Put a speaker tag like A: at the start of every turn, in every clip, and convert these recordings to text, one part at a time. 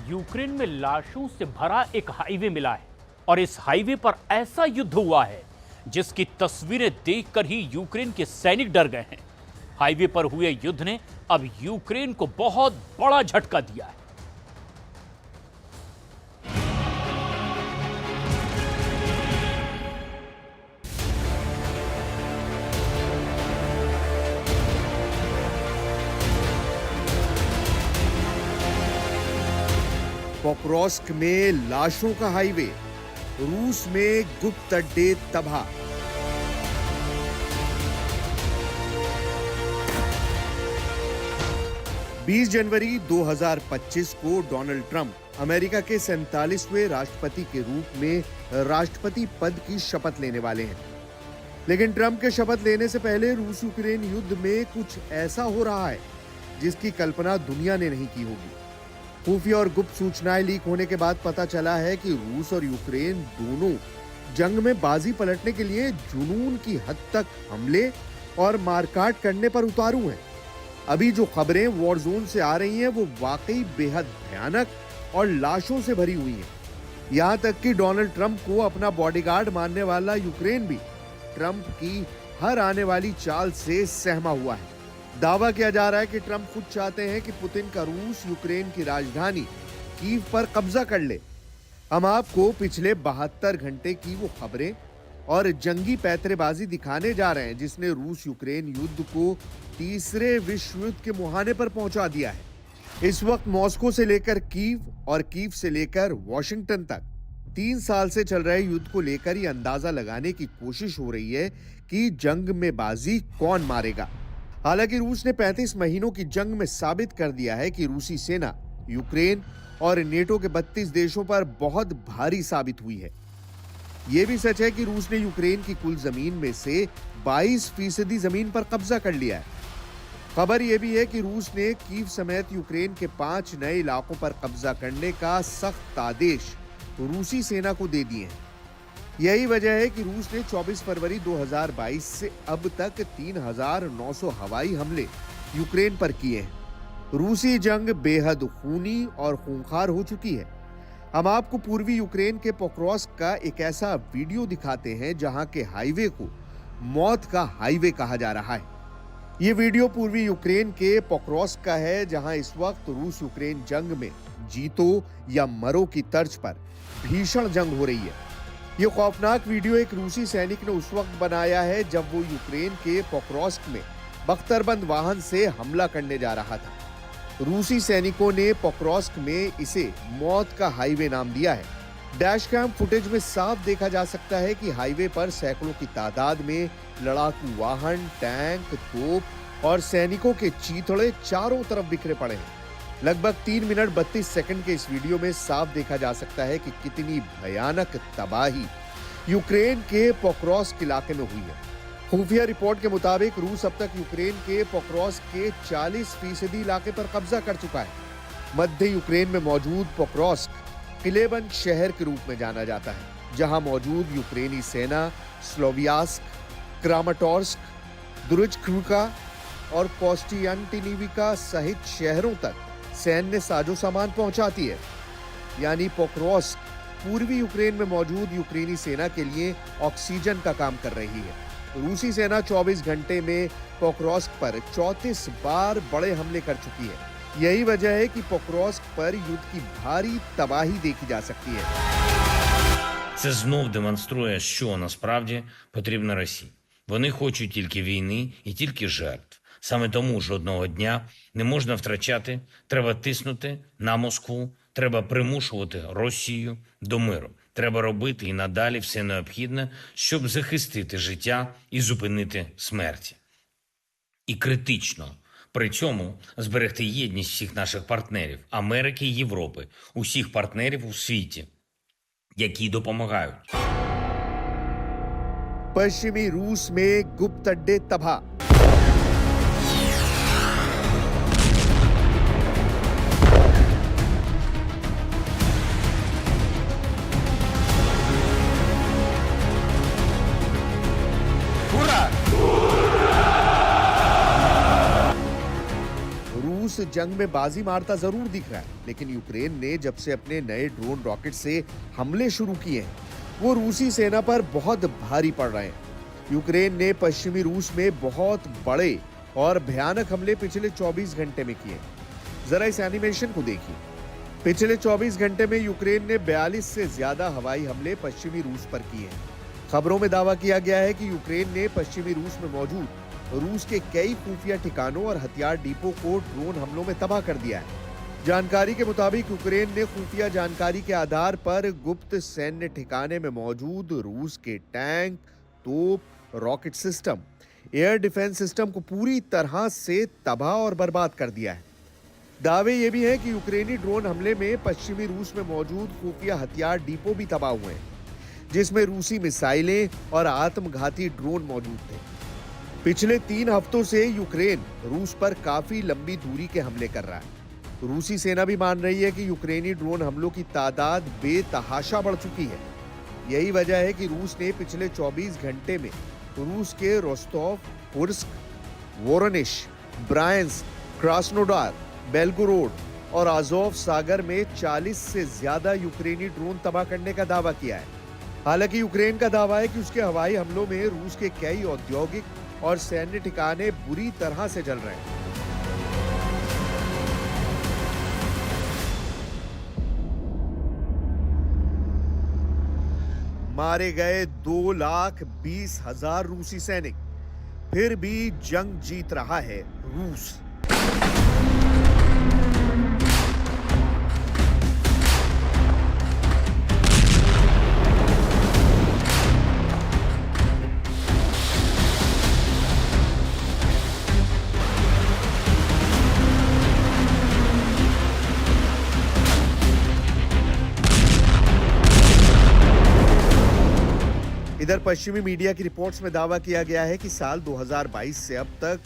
A: Ukraine में लाशों से भरा एक हाईवे मिला है और इस हाईवे पर ऐसा युद्ध हुआ है जिसकी तस्वीरें देखकर ही यूक्रेन के सैनिक डर गए हैं। हाईवे पर हुए युद्ध ने अब यूक्रेन को बहुत बड़ा झटका दिया है।
B: पोक्रोस्क में लाशों का हाईवे, रूस में गुप्त अड्डे तबाह। बीस जनवरी 2025 को डोनाल्ड ट्रंप अमेरिका के 47वें राष्ट्रपति के रूप में राष्ट्रपति पद की शपथ लेने वाले हैं। लेकिन ट्रंप के शपथ लेने से पहले रूस यूक्रेन युद्ध में कुछ ऐसा हो रहा है जिसकी कल्पना दुनिया ने नहीं की होगी। खुफिया और गुप्त सूचनाएं लीक होने के बाद पता चला है कि रूस और यूक्रेन दोनों जंग में बाजी पलटने के लिए जुनून की हद तक हमले और मारकाट करने पर उतारू हैं। अभी जो खबरें वॉर जोन से आ रही हैं वो वाकई बेहद भयानक और लाशों से भरी हुई हैं। यहां तक कि डोनाल्ड ट्रंप को अपना बॉडीगार्ड मानने वाला यूक्रेन भी ट्रंप की हर आने वाली चाल से सहमा हुआ है। दावा किया जा रहा है कि ट्रंप खुद चाहते हैं कि पुतिन का रूस यूक्रेन की राजधानी कीव पर कब्जा कर ले। हम आपको पिछले 72 घंटे की वो खबरें और जंगी पैतरेबाजी दिखाने जा रहे हैं जिसने रूस यूक्रेन युद्ध को तीसरे विश्व युद्ध के मुहाने पर पहुंचा दिया है। इस वक्त मॉस्को से लेकर कीव और कीव से लेकर वॉशिंगटन तक 3 साल से चल रहे युद्ध को लेकर ये अंदाजा लगाने की कोशिश हो रही है कि जंग में बाजी कौन मारेगा। हालांकि रूस ने 35 महीनों की जंग में साबित कर दिया है कि रूसी सेना यूक्रेन और नेटो के 32 देशों पर बहुत भारी साबित हुई है। यह भी सच है कि रूस ने यूक्रेन की कुल जमीन में से 22% जमीन पर कब्जा कर लिया है। खबर यह भी है कि रूस ने कीव समेत यूक्रेन के 5 नए इलाकों पर कब्जा करने का सख्त आदेश रूसी सेना को दे दिए हैं। यही वजह है कि रूस ने 24 फरवरी 2022 से अब तक 3,900 हवाई हमले यूक्रेन पर किए हैं। रूसी जंग बेहद खूनी और खूंखार हो चुकी है। हम आपको पूर्वी यूक्रेन के पोक्रोस्क का एक ऐसा वीडियो दिखाते हैं जहां के हाईवे को मौत का हाईवे कहा जा रहा है। ये वीडियो पूर्वी यूक्रेन के पोक्रोस्क का है जहां इस वक्त रूस यूक्रेन जंग में जीतो या मरो की तर्ज पर भीषण जंग हो रही है। ये खौफनाक वीडियो एक रूसी सैनिक ने उस वक्त बनाया है जब वो यूक्रेन के पोक्रोस्क में बख्तरबंद वाहन से हमला करने जा रहा था। रूसी सैनिकों ने पोक्रोस्क में इसे मौत का हाईवे नाम दिया है। डैश कैम फुटेज में साफ देखा जा सकता है कि हाईवे पर सैकड़ों की तादाद में लड़ाकू वाहन, टैंक, तोप और सैनिकों के चीथड़े चारों तरफ बिखरे पड़े हैं। लगभग 3 मिनट 32 सेकंड के इस वीडियो में साफ देखा जा सकता है कि कितनी भयानक तबाही यूक्रेन के पोक्रोस्क इलाके में हुई है। खुफिया रिपोर्ट के मुताबिक रूस अब तक यूक्रेन के पोक्रोस्क के 40% इलाके पर कब्जा कर चुका है। मध्य यूक्रेन में मौजूद पोक्रोस्क किलेबंद शहर के रूप में जाना जाता है, जहां मौजूद यूक्रेनी सेना स्लोवियास्क, क्रामाटोर्स्क, दुरुजक्रुका और कोस्टियांटिनिविका सहित शहरों तक सैन्य साजो सामान पहुंचाती है। यानी पोक्रोस्क पूर्वी यूक्रेन में मौजूद यूक्रेनी सेना के लिए ऑक्सीजन का काम कर रही है। रूसी सेना 24 घंटे में पोक्रोस्क पर 34 बार बड़े हमले कर चुकी है। यही वजह है कि पोक्रोस्क पर युद्ध की भारी तबाही देखी जा सकती है।
C: Це знов демонструє, що насправді потрібно Росії. Вони хочуть тільки війни і тільки жертв. Саме тому жодного дня не можна втрачати, треба тиснути на Москву, треба примушувати Росію до миру. Треба робити і надалі все необхідне, щоб захистити життя і зупинити смерті. І критично при цьому зберегти єдність всіх наших партнерів – Америки і Європи, усіх партнерів у світі, які допомагають.
B: पश्चिमी रूस में गुप्त अड्डे तबाह। जंग में बाजी मारता जरूर दिख रहा है, लेकिन यूक्रेन ने जब से अपने नए ड्रोन रॉकेट से हमले शुरू किए हैं, वो रूसी सेना पर बहुत भारी पड़ रहे हैं। यूक्रेन ने पश्चिमी रूस में बहुत बड़े और भयानक हमले पिछले 24 घंटे में किए। जरा इस एनिमेशन को देखिए। पिछले 24 घंटे में यूक्रेन ने 42 से ज्यादा हवाई हमले पश्चिमी रूस पर किए हैं। खबरों में दावा किया गया है कि यूक्रेन ने पश्चिमी रूस में मौजूद रूस के कई खुफिया ठिकानों और हथियार डिपो को ड्रोन हमलों में तबाह कर दिया है। जानकारी के मुताबिक यूक्रेन ने खुफिया जानकारी के आधार पर गुप्त सैन्य ठिकाने में मौजूद रूस के टैंक, तोप, rocket system, air defence system को पूरी तरह से तबाह और बर्बाद कर दिया है। दावे ये भी हैं कि यूक्रेनी ड्रोन हमले में पश्चिमी रूस में मौजूद खुफिया हथियार डिपो भी तबाह हुए हैं, जिसमें रूसी मिसाइलें और आत्मघाती ड्रोन मौजूद थे। पिछले 3 हफ्तों से यूक्रेन रूस पर काफी लंबी दूरी के हमले कर रहा है। रूसी सेना भी मान रही है कि यूक्रेनी ड्रोन हमलों की तादाद बेतहाशा बढ़ चुकी है। यही वजह है कि रूस ने पिछले 24 घंटे में रूस के Rostov, Kursk, Voronezh, Bryansk, Krasnodar, Belgorod और आज़ोव सागर में 40 से ज्यादा यूक्रेनी ड्रोन तबाह करने का दावा किया है। हालांकि यूक्रेन का दावा है कि उसके हवाई हमलों में रूस के कई औद्योगिक और सैन्य ठिकाने बुरी तरह से जल रहे हैं। मारे गए 2,20,000 रूसी सैनिक, फिर भी जंग जीत रहा है रूस। इधर पश्चिमी मीडिया की रिपोर्ट्स में दावा किया गया है कि साल 2022 से अब तक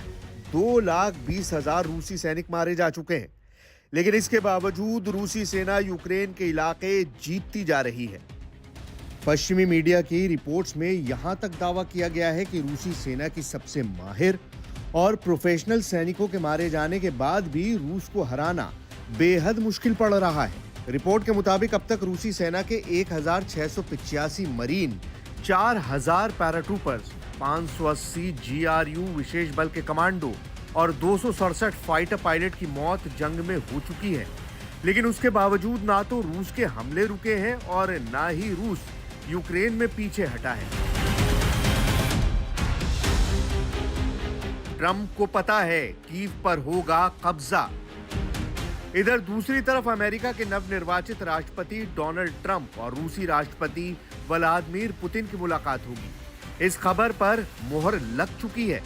B: 2,20,000 रूसी सैनिक मारे जा चुके हैं, लेकिन इसके बावजूद रूसी सेना यूक्रेन के इलाके जीतती जा रही है। पश्चिमी मीडिया की रिपोर्ट्स में यहां तक दावा किया गया है कि रूसी सेना की सबसे माहिर और प्रोफेशनल सैनिकों के मारे जाने के बाद भी रूस को हराना बेहद मुश्किल पड़ रहा है। रिपोर्ट के मुताबिक अब तक रूसी सेना के 1,685 मरीन, 4,000 पैराट्रूपर्स, 580 GRU विशेष बल के कमांडो और 267 फाइटर पायलट की मौत जंग में हो चुकी है। लेकिन उसके बावजूद ना तो रूस के हमले रुके हैं और ना ही रूस यूक्रेन में पीछे हटा है। ट्रंप को पता है कीव पर होगा कब्जा। इधर दूसरी तरफ अमेरिका के नवनिर्वाचित राष्ट्रपति डोनाल्ड ट्रंप और रूसी राष्ट्रपति व्लादिमीर पुतिन की मुलाकात होगी। इस खबर पर मोहर लग चुकी है।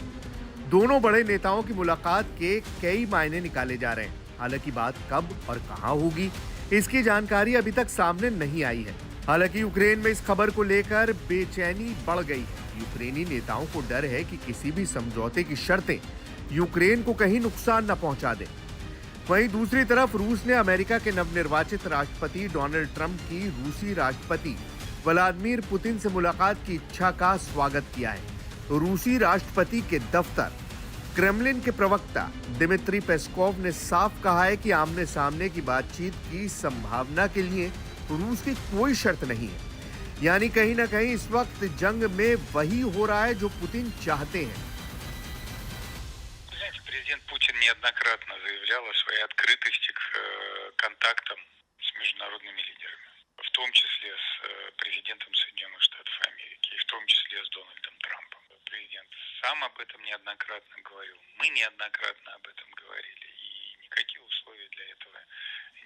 B: दोनों बड़े नेताओं की मुलाकात के कई मायने निकाले जा रहे हैं। हालांकि बात कब और कहां होगी, इसकी जानकारी अभी तक सामने नहीं आई है। हालांकि यूक्रेन में इस खबर को लेकर बेचैनी बढ़ गई है। यूक्रेनी नेताओं को डर है कि किसी भी समझौते की शर्तें यूक्रेन को कहीं नुकसान न पहुंचा दे। वहीं दूसरी तरफ रूस ने अमेरिका के नवनिर्वाचित राष्ट्रपति डोनाल्ड ट्रंप की रूसी राष्ट्रपति व्लादिमीर पुतिन से मुलाकात की इच्छा का स्वागत किया है। रूसी राष्ट्रपति के दफ्तर क्रेमलिन के प्रवक्ता दिमित्री पेस्कोव ने साफ कहा है कि आमने सामने की बातचीत की संभावना के लिए रूस की कोई शर्त नहीं है। यानी कहीं ना कहीं इस वक्त जंग में वही हो रहा है जो पुतिन चाहते हैं।
D: Президент Путин неоднократно заявлял о своей открытости к контактам с международными лидерами, в том числе с президентом Соединенных Штатов Америки, и в том числе с Дональдом Трампом. Президент сам об этом неоднократно говорил, мы неоднократно об этом говорили, и никакие условия для этого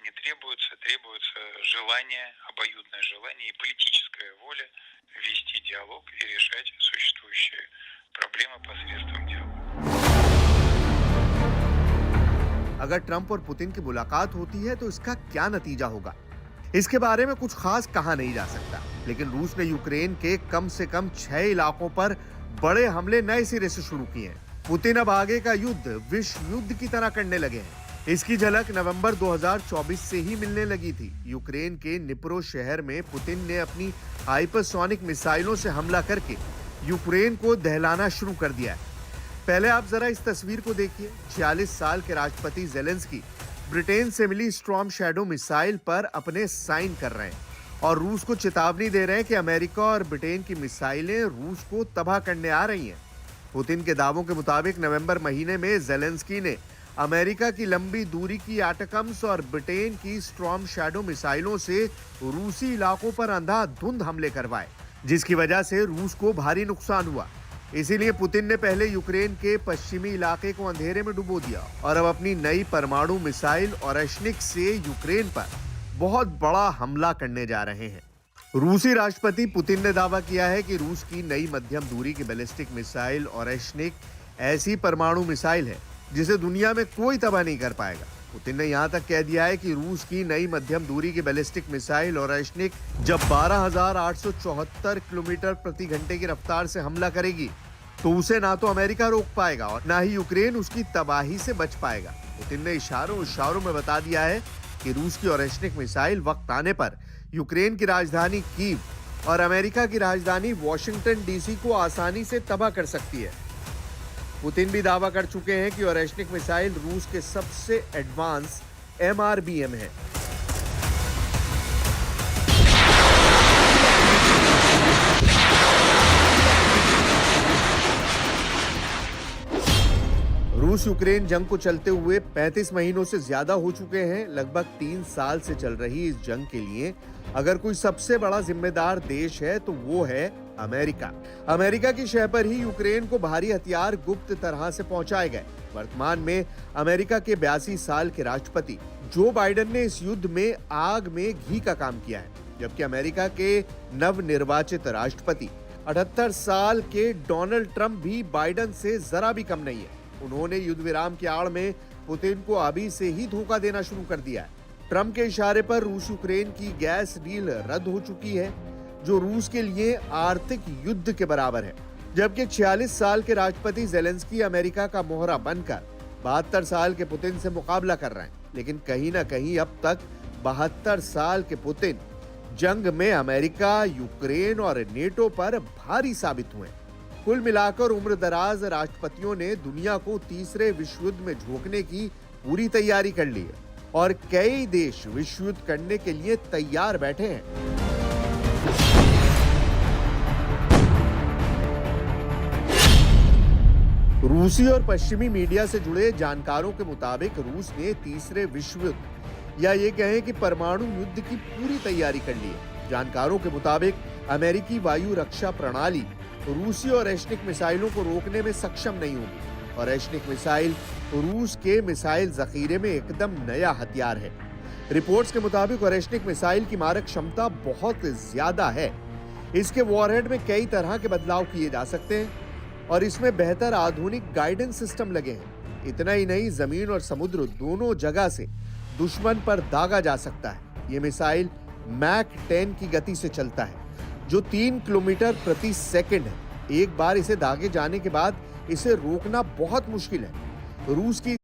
D: не требуются. Требуется желание, обоюдное желание и политическая воля вести диалог и решать существующие проблемы посредством диалога.
B: अगर ट्रंप और पुतिन की मुलाकात होती है तो इसका क्या नतीजा होगा, इसके बारे में कुछ खास कहा नहीं जा सकता। लेकिन रूस ने यूक्रेन के कम से कम 6 इलाकों पर बड़े हमले नए सिरे से शुरू किए हैं। पुतिन अब आगे का युद्ध विश्व युद्ध की तरह करने लगे हैं। इसकी झलक नवंबर 2024 से ही मिलने लगी थी। यूक्रेन के निप्रो शहर में पुतिन ने अपनी हाइपरसोनिक मिसाइलों से हमला करके यूक्रेन को दहलाना शुरू कर दिया है। पहले आप जरा इस तस्वीर को देखिए। 46 साल के राष्ट्रपति जेलेंस्की ब्रिटेन से मिली स्टॉर्म शैडो मिसाइल पर अपने साइन कर रहे हैं और रूस को चेतावनी दे रहे हैं कि अमेरिका और ब्रिटेन की मिसाइलें रूस को तबाह करने आ रही हैं। पुतिन के दावों के मुताबिक नवंबर महीने में जेलेंस्की ने अमेरिका की लंबी दूरी की एटैकम्स और ब्रिटेन की स्टॉर्म शैडो मिसाइलों से रूसी इलाकों पर अंधाधुंध हमले करवाए, जिसकी वजह से रूस को भारी नुकसान हुआ। इसीलिए पुतिन ने पहले यूक्रेन के पश्चिमी इलाके को अंधेरे में डुबो दिया और अब अपनी नई परमाणु मिसाइल ओरेश्निक से यूक्रेन पर बहुत बड़ा हमला करने जा रहे हैं। रूसी राष्ट्रपति पुतिन ने दावा किया है कि रूस की नई मध्यम दूरी की बैलिस्टिक मिसाइल ओरेश्निक ऐसी परमाणु मिसाइल है जिसे दुनिया में कोई तबाह नहीं कर पाएगा। पुतिन ने यहां तक कह दिया है कि रूस की नई मध्यम दूरी की बैलिस्टिक मिसाइल ओरेश्निक जब 12,874 किलोमीटर प्रति घंटे की रफ्तार से हमला करेगी तो उसे ना तो अमेरिका रोक पाएगा और ना ही यूक्रेन उसकी तबाही से बच पाएगा। पुतिन ने इशारों में बता दिया है कि रूस की ओरेश्निक मिसाइल वक्त आने पर यूक्रेन की राजधानी कीव और अमेरिका की राजधानी वॉशिंगटन डीसी को आसानी से तबाह कर सकती है। पुतिन भी दावा कर चुके हैं कि ओरेश्निक मिसाइल रूस के सबसे एडवांस MRBM है। रूस यूक्रेन जंग को चलते हुए 35 महीनों से ज्यादा हो चुके हैं। लगभग 3 साल से चल रही इस जंग के लिए अगर कोई सबसे बड़ा जिम्मेदार देश है तो वो है अमेरिका। अमेरिका की शह पर ही यूक्रेन को भारी हथियार गुप्त तरह से पहुंचाए गए। वर्तमान में अमेरिका के 82 साल के राष्ट्रपति जो बाइडेन ने इस युद्ध में आग में घी का काम किया है, जबकि अमेरिका के नवनिर्वाचित राष्ट्रपति 78 साल के डोनाल्ड ट्रंप भी बाइडेन से जरा भी कम नहीं है। उन्होंने युद्ध विराम की आड़ में पुतिन को अभी से ही धोखा देना शुरू कर दिया है। ट्रंप के इशारे पर रूस यूक्रेन की गैस डील रद्द हो चुकी है, जो रूस के लिए आर्थिक युद्ध के बराबर है। जबकि 46 साल के राष्ट्रपति जेलेंस्की अमेरिका का मोहरा बनकर 72 साल के पुतिन से मुकाबला कर रहे हैं, लेकिन कहीं ना कहीं अब तक 72 साल के पुतिन जंग में अमेरिका, यूक्रेन और नेटो पर भारी साबित हुए। कुल मिलाकर उम्र दराज राष्ट्रपतियों ने दुनिया को तीसरे विश्व युद्ध में झोंकने की पूरी तैयारी कर ली है और कई देश विश्व युद्ध करने के लिए तैयार बैठे हैं। रूसी और पश्चिमी मीडिया से जुड़े जानकारों के मुताबिक रूस ने तीसरे विश्व युद्ध या ये कहें कि परमाणु युद्ध की पूरी तैयारी कर ली है। जानकारों के मुताबिक अमेरिकी वायु रक्षा प्रणाली रूसी ओरेश्निक मिसाइलों को रोकने में सक्षम नहीं होगी। ओरेश्निक मिसाइल रूस के मिसाइल जखीरे में एकदम नया हथियार है। रिपोर्ट्स के मुताबिक ओरेश्निक मिसाइल की मारक क्षमता बहुत ज्यादा है। इसके वॉरहेड में कई तरह के बदलाव किए जा सकते हैं और इसमें बेहतर आधुनिक गाइडेंस सिस्टम लगे हैं। इतना ही नहीं, जमीन और समुद्र दोनों जगह से दुश्मन पर दागा जा सकता है। ये मिसाइल मैक 10 की गति से चलता है, जो 3 किलोमीटर प्रति सेकंड है। एक बार इसे दागे जाने के बाद इसे रोकना बहुत मुश्किल है। रूस की